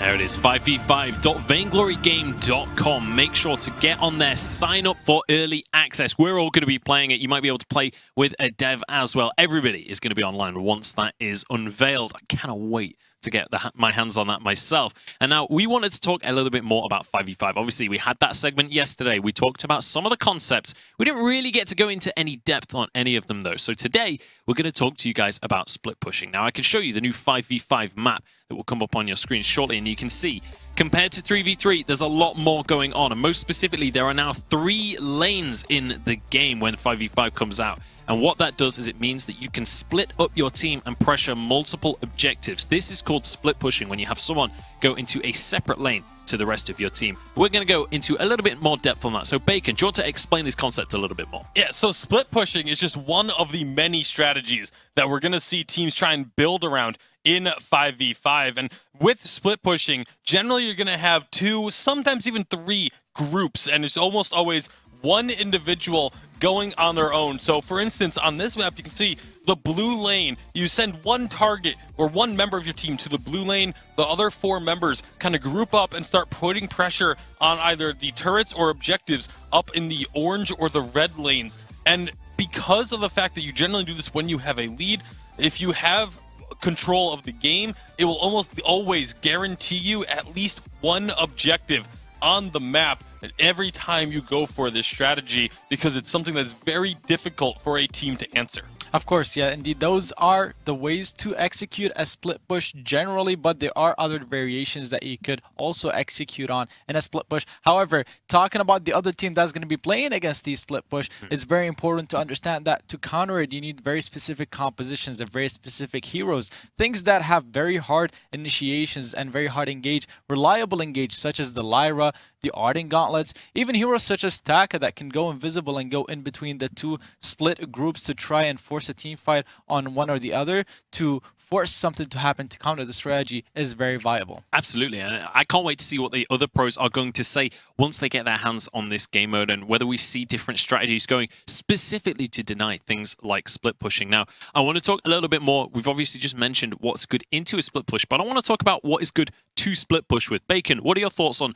There it is, 5v5.vainglorygame.com. Make sure to get on there, sign up for early access. We're all going to be playing it. You might be able to play with a dev as well. Everybody is going to be online once that is unveiled. I cannot wait to get my hands on that myself. And now we wanted to talk a little bit more about 5v5. Obviously, we had that segment yesterday. We talked about some of the concepts. We didn't really get to go into any depth on any of them, though. So today, we're going to talk to you guys about split pushing. Now, I can show you the new 5v5 map that will come up on your screen shortly, and you can see, compared to 3v3, there's a lot more going on. And most specifically, there are now 3 lanes in the game when 5v5 comes out. And what that does is it means that you can split up your team and pressure multiple objectives. This is called split pushing, when you have someone go into a separate lane to the rest of your team. We're going to go into a little bit more depth on that. So Bacon, do you want to explain this concept a little bit more? Yeah, so split pushing is just one of the many strategies that we're going to see teams try and build around in 5v5. And with split pushing, generally you're going to have 2, sometimes even 3 groups, and it's almost always one individual going on their own. So for instance, on this map, you can see the blue lane. You send one target or one member of your team to the blue lane. The other 4 members kind of group up and start putting pressure on either the turrets or objectives up in the orange or the red lanes. And because of the fact that you generally do this when you have a lead, if you have control of the game, it will almost always guarantee you at least one objective on the map every time you go for this strategy, because it's something that's very difficult for a team to answer. Of course, yeah, indeed. Those are the ways to execute a split push generally, but there are other variations that you could also execute on in a split push. However, talking about the other team that's going to be playing against the split push, it's very important to understand that to counter it, you need very specific compositions and very specific heroes. Things that have very hard initiations and very hard engage, reliable engage, such as the Lyra, the Ardent Gauntlets, even heroes such as Taka that can go invisible and go in between the 2 split groups to try and force a team fight on one or the other, to force something to happen to counter the strategy, is very viable. Absolutely, and I can't wait to see what the other pros are going to say once they get their hands on this game mode, and whether we see different strategies going specifically to deny things like split pushing. Now, I want to talk a little bit more. We've obviously just mentioned what's good into a split push, but I want to talk about what is good to split push with. Bacon, what are your thoughts on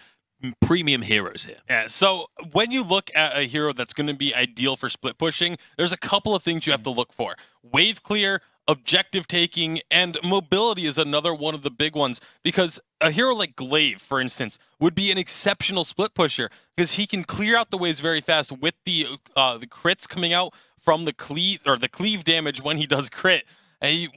premium heroes here? Yeah, so when you look at a hero that's going to be ideal for split pushing, there's a couple of things you have to look for. Wave clear, objective taking, and mobility is another one of the big ones, because a hero like Glaive, for instance, would be an exceptional split pusher because he can clear out the waves very fast with the crits coming out from the cleave damage when he does crit.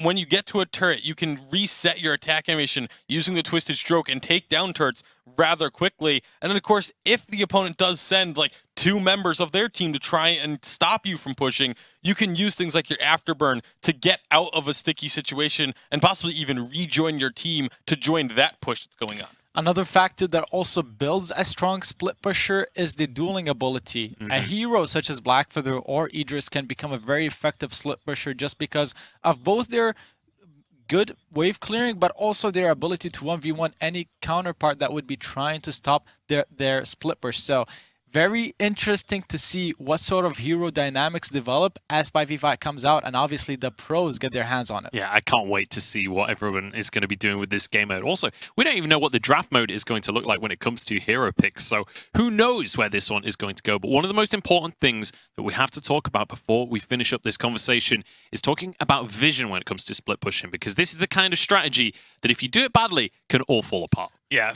When you get to a turret, you can reset your attack animation using the Twisted Stroke and take down turrets rather quickly. And then, of course, if the opponent does send like 2 members of their team to try and stop you from pushing, you can use things like your Afterburn to get out of a sticky situation and possibly even rejoin your team to join that push that's going on. Another factor that also builds a strong split pusher is the dueling ability. A hero such as Blackfeather or Idris can become a very effective split pusher just because of both their good wave clearing, but also their ability to 1v1 any counterpart that would be trying to stop their split push. So very interesting to see what sort of hero dynamics develop as 5v5 comes out, and obviously the pros get their hands on it. Yeah, I can't wait to see what everyone is going to be doing with this game mode. Also, we don't even know what the draft mode is going to look like when it comes to hero picks, so who knows where this one is going to go. But one of the most important things that we have to talk about before we finish up this conversation is talking about vision when it comes to split pushing, because this is the kind of strategy that if you do it badly, can all fall apart. Yeah,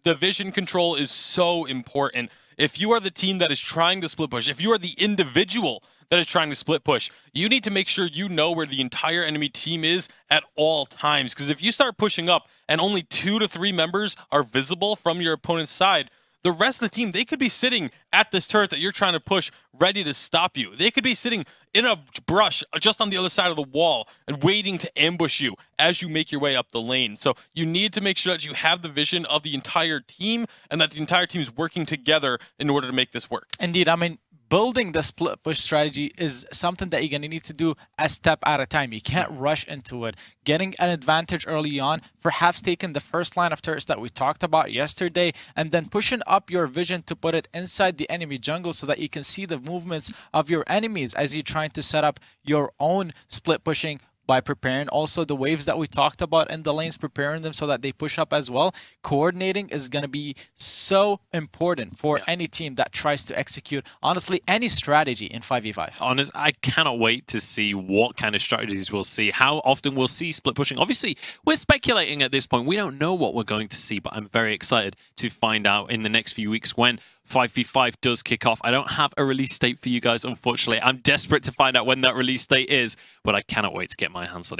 the vision control is so important. If you are the team that is trying to split push, if you are the individual that is trying to split push, you need to make sure you know where the entire enemy team is at all times. Because if you start pushing up and only 2 to 3 members are visible from your opponent's side, the rest of the team, they could be sitting at this turret that you're trying to push, ready to stop you. They could be sitting in a brush just on the other side of the wall and waiting to ambush you as you make your way up the lane. So you need to make sure that you have the vision of the entire team and that the entire team is working together in order to make this work. Indeed, I mean, building the split push strategy is something that you're going to need to do a step at a time. You can't rush into it. Getting an advantage early on, perhaps taking the first line of turrets that we talked about yesterday, and then pushing up your vision to put it inside the enemy jungle so that you can see the movements of your enemies as you're trying to set up your own split pushing by preparing also the waves that we talked about in the lanes, preparing them so that they push up as well. Coordinating is going to be so important for any team that tries to execute, honestly, any strategy in 5v5. I cannot wait to see what kind of strategies we'll see, how often we'll see split pushing. Obviously, we're speculating at this point. We don't know what we're going to see, but I'm very excited to find out in the next few weeks when 5v5 does kick off. I don't have a release date for you guys, unfortunately. I'm desperate to find out when that release date is, but I cannot wait to get my hands on it.